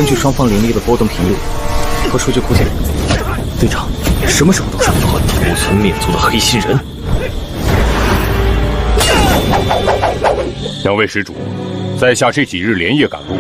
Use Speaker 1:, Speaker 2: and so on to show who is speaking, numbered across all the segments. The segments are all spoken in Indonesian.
Speaker 1: 根据双方灵力的波动频率和数据库建立。队长，什么时候动手？
Speaker 2: 屠村灭族的黑心人。
Speaker 3: 两位施主，在下这几日连夜赶路。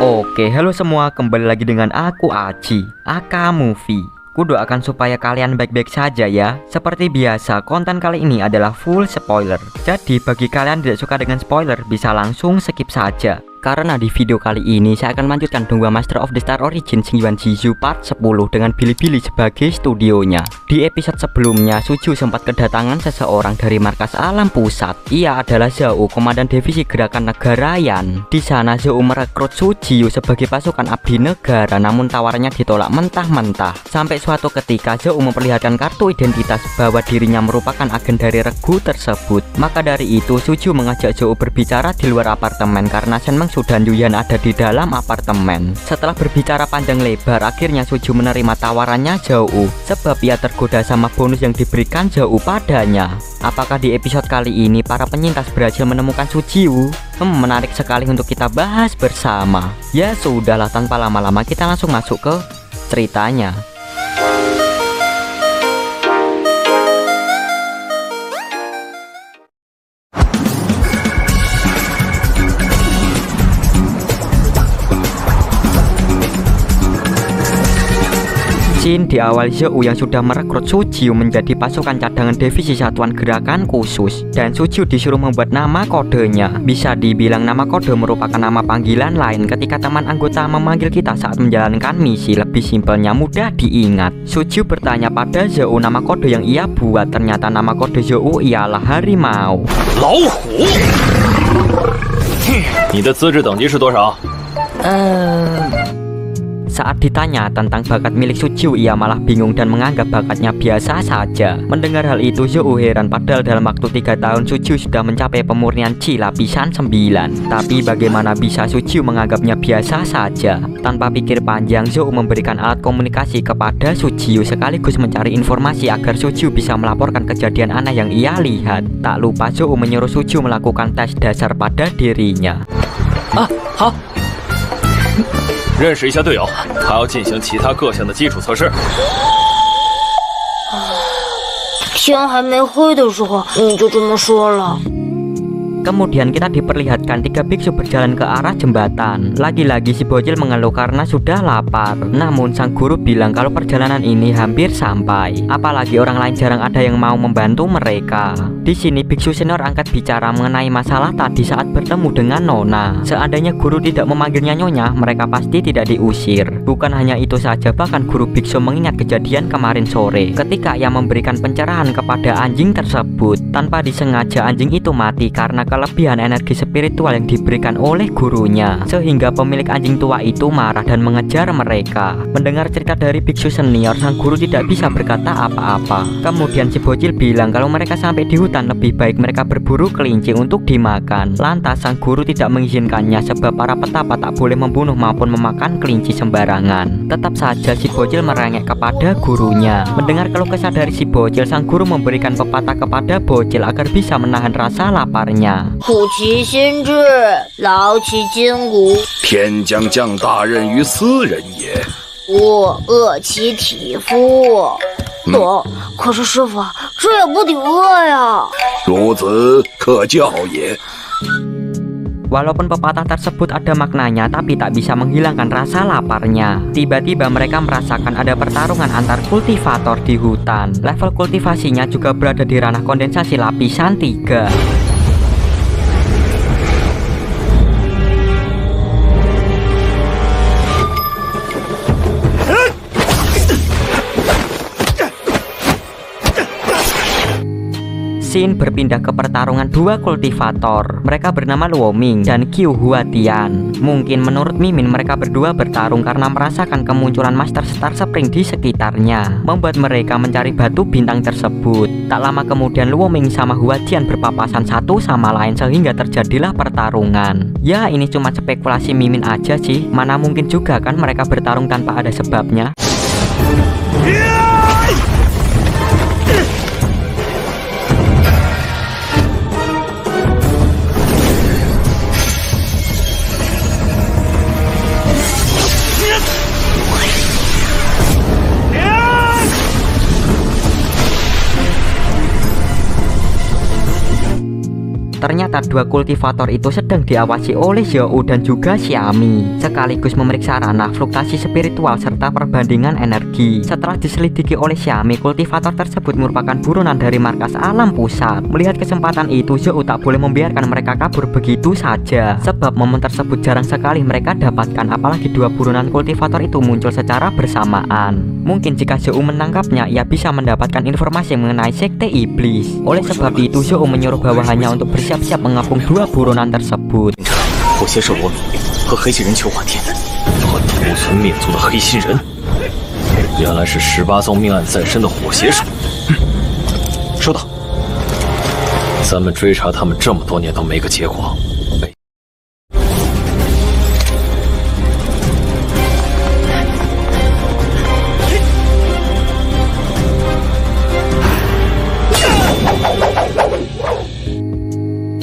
Speaker 4: Oke, halo semua, kembali lagi dengan aku Aci, Aka Movie. Kudoakan supaya kalian baik-baik saja ya. Seperti biasa, konten kali ini adalah full spoiler. Jadi bagi kalian tidak suka dengan spoiler, bisa langsung skip saja. Karena di video kali ini saya akan melanjutkan Donghua Master of the Star Origin Xingyuan Jizhu Part 10 dengan Bilibili sebagai studionya. Di episode sebelumnya, Suju sempat kedatangan seseorang dari markas alam pusat. Ia adalah Zhao, komandan divisi gerakan negara Yan. Di sana Zhao merekrut Suju sebagai pasukan abdi negara, namun tawarannya ditolak mentah-mentah. Sampai suatu ketika Zhao memperlihatkan kartu identitas bahwa dirinya merupakan agen dari regu tersebut. Maka dari itu Suju mengajak Zhao berbicara di luar apartemen karena Shen Meng dan Yuyan ada di dalam apartemen. Setelah berbicara panjang lebar, akhirnya Suju menerima tawarannya Zhao sebab ia tergoda sama bonus yang diberikan Zhao padanya. Apakah di episode kali ini para penyintas berhasil menemukan Suju? Menarik sekali untuk kita bahas bersama. Ya sudahlah, tanpa lama-lama kita langsung masuk ke ceritanya. Scene diawali Zhao yang sudah merekrut Suju menjadi pasukan cadangan divisi satuan gerakan khusus, dan Suju disuruh membuat nama kodenya. Bisa dibilang nama kode merupakan nama panggilan lain ketika teman anggota memanggil kita saat menjalankan misi. Lebih simpelnya mudah diingat. Suju bertanya pada Zhao nama kode yang ia buat. Ternyata nama kode Zhao ialah harimau.
Speaker 2: 老虎。你的资质等级是多少？
Speaker 4: Saat ditanya tentang bakat milik Suju, ia malah bingung dan menganggap bakatnya biasa saja. Mendengar hal itu Zhao heran, padahal dalam waktu 3 tahun Suju sudah mencapai pemurnian Qi lapisan 9. Tapi bagaimana bisa Suju menganggapnya biasa saja? Tanpa pikir panjang, Zhao memberikan alat komunikasi kepada Suju sekaligus mencari informasi agar Suju bisa melaporkan kejadian aneh yang ia lihat. Tak lupa Zhao menyuruh Suju melakukan tes dasar pada dirinya.
Speaker 2: 好。 认识一下队友，还要进行其他各项的基础测试。
Speaker 5: 天还没黑的时候，你就这么说了。
Speaker 4: Kemudian kita diperlihatkan 3 biksu berjalan ke arah jembatan. Lagi-lagi si bocil mengeluh karena sudah lapar. Namun sang guru bilang kalau perjalanan ini hampir sampai. Apalagi orang lain jarang ada yang mau membantu mereka. Di sini biksu senior angkat bicara mengenai masalah tadi saat bertemu dengan Nona. Seandainya guru tidak memanggilnya Nyonya, mereka pasti tidak diusir. Bukan hanya itu saja, bahkan guru biksu mengingat kejadian kemarin sore ketika ia memberikan pencerahan kepada anjing tersebut. Tanpa disengaja anjing itu mati karena kelebihan energi spiritual yang diberikan oleh gurunya, sehingga pemilik anjing tua itu marah dan mengejar mereka. Mendengar cerita dari biksu senior, sang guru tidak bisa berkata apa-apa. Kemudian si bocil bilang kalau mereka sampai di hutan lebih baik mereka berburu kelinci untuk dimakan. Lantas sang guru tidak mengizinkannya sebab para petapa tak boleh membunuh maupun memakan kelinci sembarangan. Tetap saja si bocil merengek kepada gurunya. Mendengar keluh kesah dari si bocil, sang guru memberikan pepatah kepada bocil agar bisa menahan rasa laparnya.
Speaker 5: 苦其心志，劳其筋骨，
Speaker 6: 天将降大任于斯人也，
Speaker 5: 故饿其体肤。可是师傅，这也不挺饿呀？
Speaker 6: 孺子可教也。
Speaker 4: Walaupun pepatah tersebut ada maknanya, tapi tak bisa menghilangkan rasa laparnya. Tiba-tiba mereka merasakan ada pertarungan antar kultivator di hutan. Level kultivasinya juga berada di ranah kondensasi lapisan 3. Scene berpindah ke pertarungan 2 kultivator. Mereka bernama Luo Ming dan Qiu Huatian. Mungkin menurut Mimin mereka berdua bertarung karena merasakan kemunculan Master Star Spring di sekitarnya, membuat mereka mencari batu bintang tersebut. Tak lama kemudian Luo Ming sama Huatian berpapasan satu sama lain sehingga terjadilah pertarungan. Ya ini cuma spekulasi Mimin aja sih, mana mungkin juga kan mereka bertarung tanpa ada sebabnya. ternyata dua kultivator itu sedang diawasi oleh Xiao dan juga Xiami, sekaligus memeriksa ranah fluktuasi spiritual serta perbandingan energi. Setelah diselidiki oleh Xiami, kultivator tersebut merupakan buronan dari markas alam pusat. Melihat kesempatan itu, Xiao tak boleh membiarkan mereka kabur begitu saja, sebab momen tersebut jarang sekali mereka dapatkan, apalagi dua buronan kultivator itu muncul secara bersamaan. Mungkin jika Xiao menangkapnya, ia bisa mendapatkan informasi mengenai sekte iblis. Oleh sebab itu, Xiao menyuruh bawahannya untuk bersiap-siap mengepung dua buronan tersebut.
Speaker 2: 火邪手罗米和黑心人裘华天和屠村灭族的黑心人，原来是18宗命案在身的火邪手。收到。咱们追查他们这么多年都没个结果。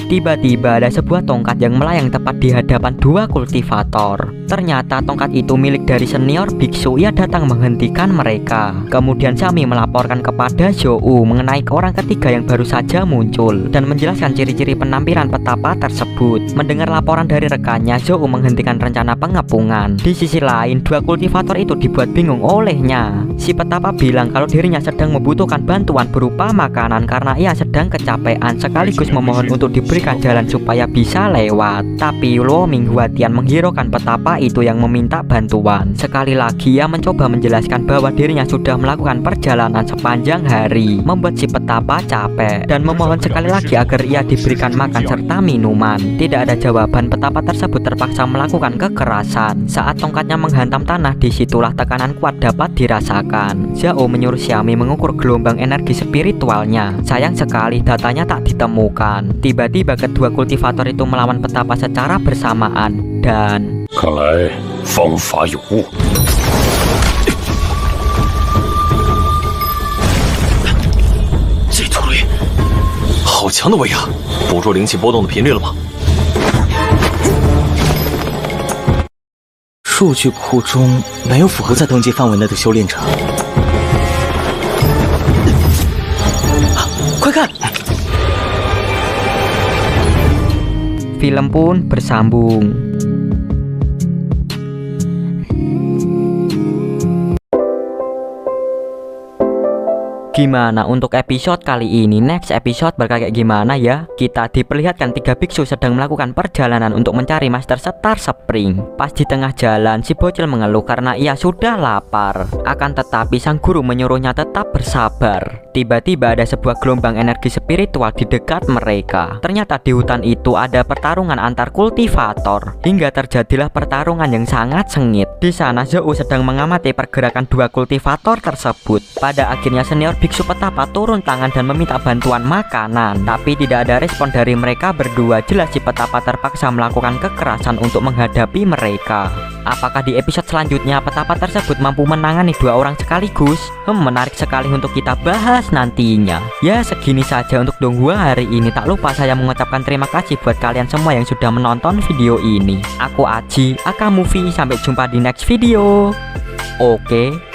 Speaker 4: Tiba-tiba ada sebuah tongkat yang melayang tepat di hadapan dua kultivator. Ternyata tongkat itu milik dari senior biksu. Ia datang menghentikan mereka. Kemudian Xiami melaporkan kepada Zhou mengenai orang ketiga yang baru saja muncul dan menjelaskan ciri-ciri penampilan petapa tersebut. Mendengar laporan dari rekannya, Zhou menghentikan rencana pengepungan. Di sisi lain, dua kultivator itu dibuat bingung olehnya. Si petapa bilang kalau dirinya sedang membutuhkan bantuan berupa makanan karena ia sedang kecapean, sekaligus memohon untuk diberikan jalan supaya bisa lewat. Tapi Luo Minghuatian menghiraukan petapa itu yang meminta bantuan. Sekali lagi ia mencoba menjelaskan bahwa dirinya sudah melakukan perjalanan sepanjang hari, membuat si petapa capek, dan memohon sekali lagi agar ia diberikan makan serta minuman. Tidak ada jawaban, petapa tersebut terpaksa melakukan kekerasan. Saat tongkatnya menghantam tanah, disitulah tekanan kuat dapat dirasakan. Xiao menyuruh Xiami mengukur gelombang energi spiritualnya. Sayang sekali datanya tak ditemukan. Tiba-tiba kedua kultivator itu melawan petapa secara bersamaan dan
Speaker 3: 看来方法有误。
Speaker 2: 这土雷，好强的威压！捕捉灵气波动的频率了吗？
Speaker 1: 数据库中没有符合在等级范围内的修炼者。快看！
Speaker 4: Film pun bersambung. Gimana untuk episode kali ini? Next episode bakal kayak gimana ya? Kita diperlihatkan tiga biksu sedang melakukan perjalanan untuk mencari Master Star Spring. Pas di tengah jalan, si bocil mengeluh karena ia sudah lapar. Akan tetapi sang guru menyuruhnya tetap bersabar. Tiba-tiba ada sebuah gelombang energi spiritual di dekat mereka. Ternyata di hutan itu ada pertarungan antar kultivator, hingga terjadilah pertarungan yang sangat sengit. Di sana Zhou sedang mengamati pergerakan dua kultivator tersebut. Pada akhirnya senior biksu petapa turun tangan dan meminta bantuan makanan, tapi tidak ada respon dari mereka berdua. Jelas si petapa terpaksa melakukan kekerasan untuk menghadapi mereka. Apakah di episode selanjutnya petapa tersebut mampu menangani dua orang sekaligus? Menarik sekali untuk kita bahas nantinya. Ya segini saja untuk Donghua hari ini. Tak lupa saya mengucapkan terima kasih buat kalian semua yang sudah menonton video ini. Aku Aji, Aka Movie. Sampai jumpa di next video. Oke.